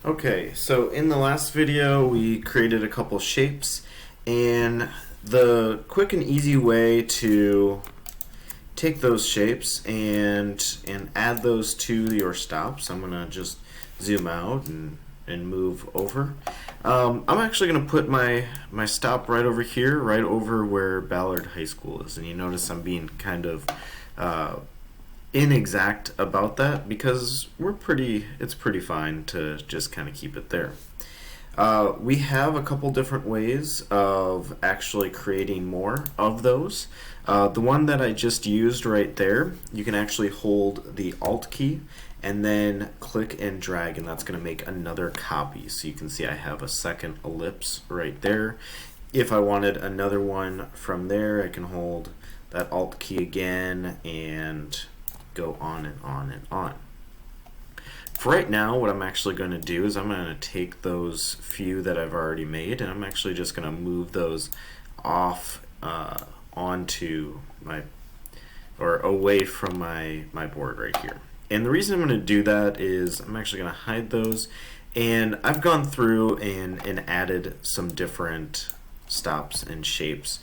Okay, so in the last video we created a couple shapes, and the quick and easy way to take those shapes and add those to your stops. I'm gonna just zoom out and move over. I'm actually gonna put my stop right over here, right over where Ballard High School is, and you notice I'm being kind of inexact about that because it's pretty fine to just kind of keep it there. We have a couple different ways of actually creating more of those. The one that I just used right there, you can actually hold the Alt key and then click and drag, and that's going to make another copy. So you can see I have a second ellipse right there. If I wanted another one from there, I can hold that Alt key again and go on and on and on. For right now, what I'm actually going to do is I'm going to take those few that I've already made, and I'm actually just going to move those off onto my, or away from my board right here. And the reason I'm going to do that is I'm actually going to hide those, and I've gone through and added some different stops and shapes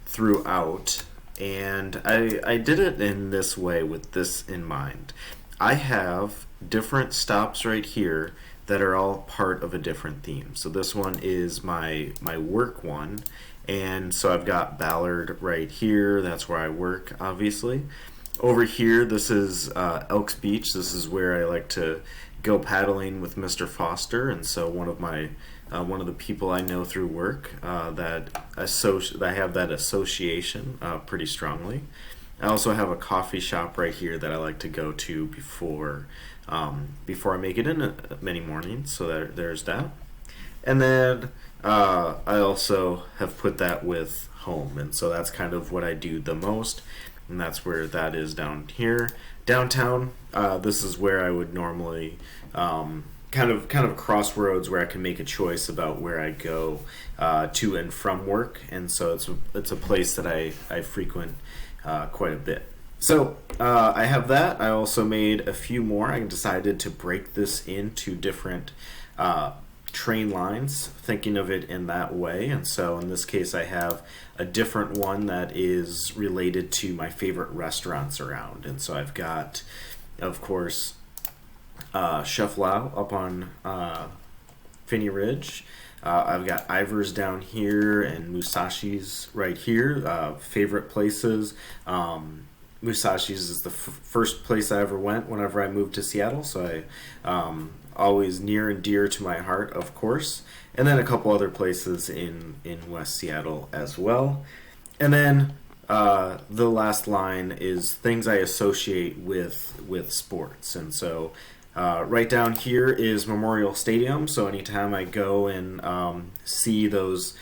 throughout, and I did it in this way with this in mind. I have different stops right here that are all part of a different theme. So this one is my work one, and so I've got Ballard right here. That's where I work, obviously. Over here, this is Elks Beach. This is where I like to go paddling with Mr. Foster, and so one of the people I know through work that I have that association pretty strongly. I also have a coffee shop right here that I like to go to before I make it in many mornings. So there's that. And then I also have put that with home, and so that's kind of what I do the most, and that's where that is down here. Downtown, this is where I would normally kind of crossroads where I can make a choice about where I go to and from work, and so it's a place that I frequent quite a bit. So I have that. I also made a few more. I decided to break this into different train lines, thinking of it in that way. And so in this case, I have a different one that is related to my favorite restaurants around. And so I've got, of course, Chef Lau up on Finney Ridge. I've got Ivar's down here and Musashi's right here. Favorite places. Musashi's is the first place I ever went whenever I moved to Seattle, so I always near and dear to my heart, of course. And then a couple other places in West Seattle as well. And then the last line is things I associate with sports, and so right down here is Memorial Stadium, so anytime I go and see those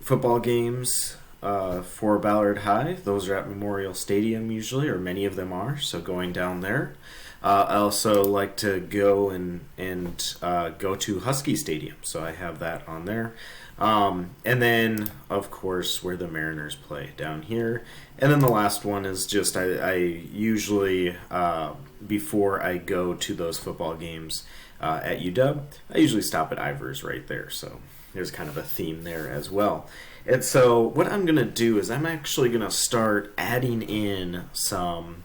football games for Ballard High, those are at Memorial Stadium usually, or many of them are, so going down there. I also like to go and go to Husky Stadium, so I have that on there. And then, of course, where the Mariners play down here. And then the last one is just I usually, before I go to those football games at UW, I usually stop at Ivar's right there. So there's kind of a theme there as well. And so what I'm going to do is I'm actually going to start adding in some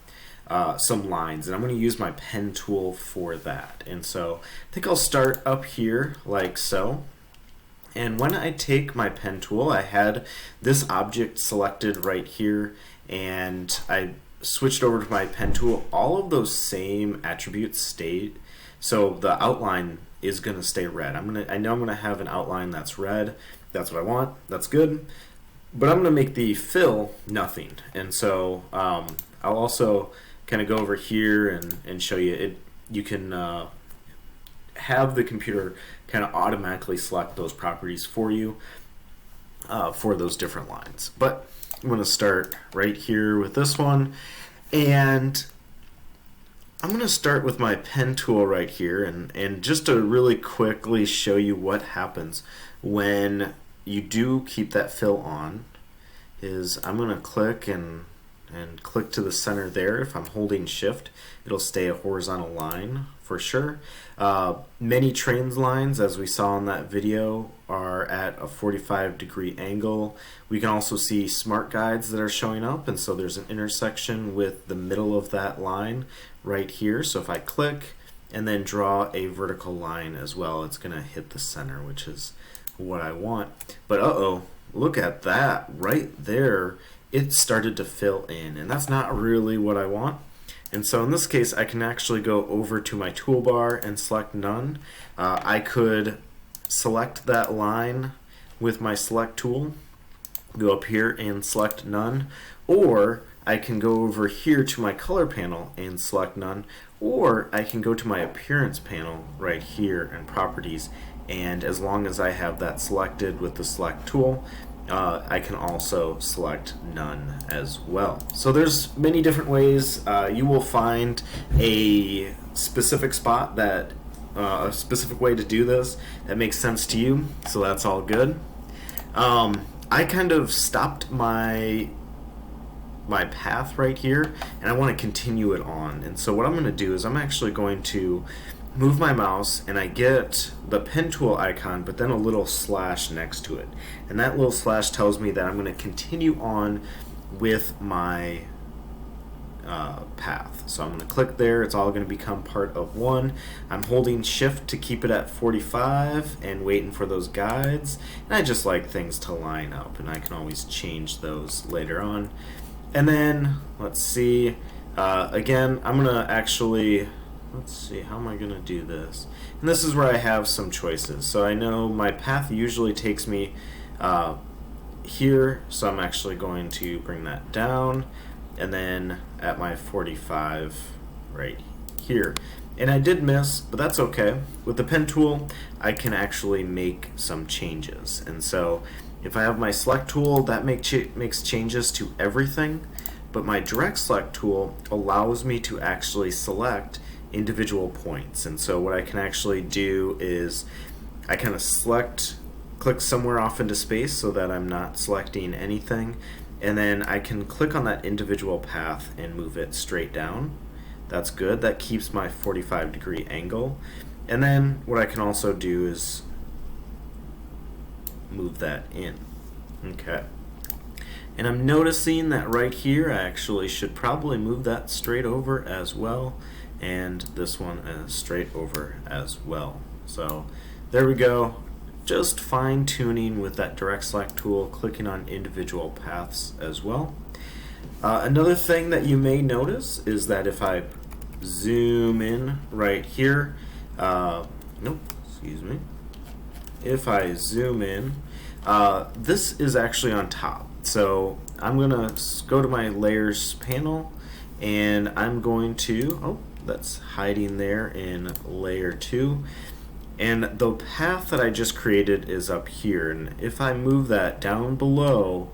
lines, and I'm going to use my pen tool for that. And so I think I'll start up here like so. And when I take my pen tool, I had this object selected right here, and I switched over to my pen tool. All of those same attributes stayed, so the outline is going to stay red. I know I'm going to have an outline that's red. That's what I want. That's good. But I'm going to make the fill nothing. And so I'll also kind of go over here and show you it. You can have the computer kind of automatically select those properties for you for those different lines. But I'm going to start right here with this one, and I'm going to start with my pen tool right here, and just to really quickly show you what happens when you do keep that fill on is I'm going to click and click to the center there. If I'm holding shift, it'll stay a horizontal line for sure. Many train lines, as we saw in that video, are at a 45-degree angle. We can also see smart guides that are showing up, and so there's an intersection with the middle of that line right here. So if I click and then draw a vertical line as well, it's going to hit the center, which is what I want. But uh-oh, look at that right there. It started to fill in, and that's not really what I want. And so in this case, I can actually go over to my toolbar and select none. I could select that line with my select tool, go up here and select none, or I can go over here to my color panel and select none, or I can go to my appearance panel right here in properties, and as long as I have that selected with the select tool, I can also select none as well. So there's many different ways. You will find a specific spot that a specific way to do this that makes sense to you, so that's all good. I kind of stopped my path right here, and I want to continue it on. And so what I'm going to do is I'm actually going to move my mouse, and I get the pen tool icon, but then a little slash next to it. And that little slash tells me that I'm going to continue on with my path. So I'm going to click there. It's all going to become part of one. I'm holding shift to keep it at 45 and waiting for those guides. And I just like things to line up, and I can always change those later on. And then let's see, again, I'm going to actually, let's see, how am I going to do this? And this is where I have some choices. So I know my path usually takes me here, so I'm actually going to bring that down, and then at my 45 right here. And I did miss, but that's okay. With the pen tool, I can actually make some changes. And so if I have my select tool, that makes changes to everything, but my direct select tool allows me to actually select individual points. And so what I can actually do is I kind of click somewhere off into space so that I'm not selecting anything, and then I can click on that individual path and move it straight down. That's good. That keeps my 45-degree angle. And then what I can also do is move that in. Okay. And I'm noticing that right here I actually should probably move that straight over as well, and this one straight over as well. So there we go. Just fine-tuning with that direct select tool, clicking on individual paths as well. Another thing that you may notice is that if I zoom in right here, if I zoom in, this is actually on top. So I'm going to go to my layers panel, and I'm going to, that's hiding there in layer 2. And the path that I just created is up here, and if I move that down below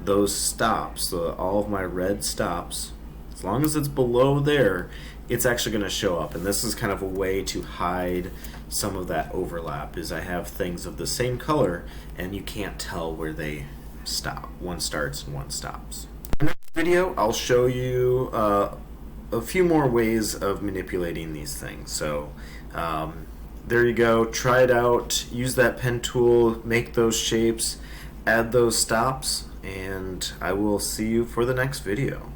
those stops, so all of my red stops, as long as it's below there, it's actually going to show up. And this is kind of a way to hide some of that overlap, is I have things of the same color and you can't tell where they stop. One starts and one stops. In the next video, I'll show you a few more ways of manipulating these things. So there you go. Try it out. Use that pen tool, make those shapes, add those stops, and I will see you for the next video.